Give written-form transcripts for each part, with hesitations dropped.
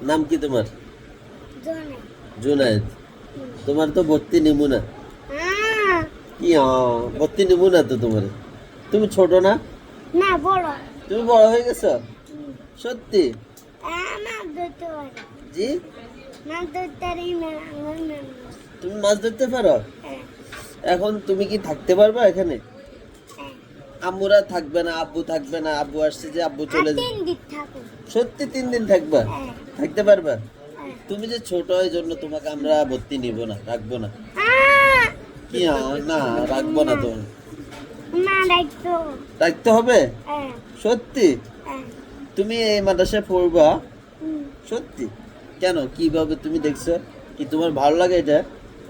নাম কি তোমার? জোনে জুনায়েদ। তোমার তো ভর্তি নিবো না। আহ, কি ভর্তি নিবো না তো তোমার। তুমি ছোট না? না বড় তুমি বড় হয়ে গেছো? সত্যি? আমার ধরতে পারে জি? না ধরতে তুমি মাছ ধরতে পারো? এখন তুমি কি থাকতে পারবা এখানে? আম্মুরা থাকবে না, আব্বু থাকবে না, আব্বু আসছে যে আব্বু চলে যাবে। 3 দিন থাকুন। সত্যি 3 দিন থাকবা? হ্যাঁ। থাকতে পারবা? হ্যাঁ। তুমি যে ছোট এই জন্য তোমাকে আমরা ভর্তি নিব না, রাখবো না। আহ, কি না, রাখবো না তো। না রাখতো রাখতে হবে? হ্যাঁ সত্যি? হ্যাঁ তুমি এই মাদ্রাসায় পড়বা? হুম, সত্যি? কেন, কিভাবে তুমি দেখছো? কি তোমার ভালো লাগে এটা?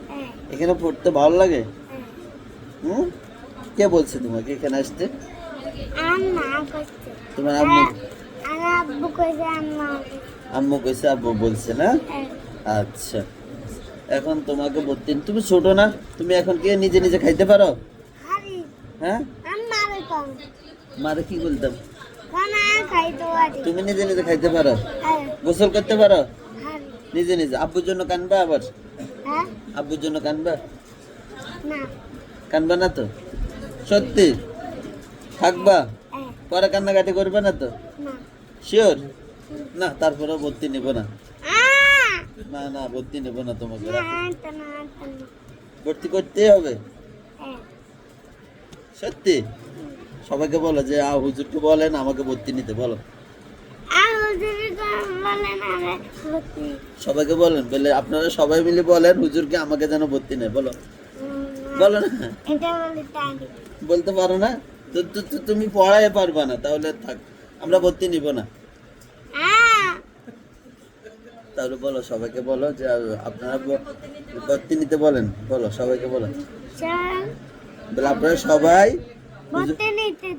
হ্যাঁ এখানে পড়তে ভালো লাগে? হ্যাঁ হুম? কে বলছে তোমাকে এখানে আসতে? আম্মা কইছে তোমার আম্মু? আর আব্বু কইছে আম্মা আম্মু কইছে, আব্বু বলছে না? হ্যাঁ আচ্ছা, এখন তোমাকে ভর্তি, তুমি ছোট না? তুমি এখন কি নিজে নিজে খাইতে পারো? হারি হ্যাঁ? আম্মা রে কম মারে কি বলতাম? খানা খাইতো আরে তুমি নিজে নিজে খাইতে পারো? হ্যাঁ গোসল করতে পারো? হারি নিজে নিজে? আব্বুর জন্য কানবা আবার? হ্যাঁ আব্বুর জন্য কানবা? না কানবা না তো? সত্যি? থাকবা? হ্যাঁ পরে কান্নাকাটি করবে না তো? না শিওর? না, তারপরেও ভর্তি নেব না। আহ না না, ভর্তি নেব না তোমাকে। না রাখো। তা না ভর্তি করতেই হবে? হ্যাঁ সত্যি? সবাইকে বলো যে হুজুরকে বলেন আমাকে ভর্তি নিতে, বলো। আর হুজুরে বলেন আরে ভর্তি সবাইকে বলেন, বলে আপনারা সবাই মিলে বলেন হুজুরকে আমাকে যেন ভর্তি নেয়, বলো। বলো না। এটা বলে তাই বলতে পারো না তো? তুমি পড়ায় পারবা না, তাহলে থাক, আমরা ভর্তি নিব না। আহ তাহলে বলো, সবাইকে বলো যে আপনারা ভর্তি নিতে বলেন, বলো সবাইকে বলো। চল বলে আপনারা সবাই ভর্তি নিতে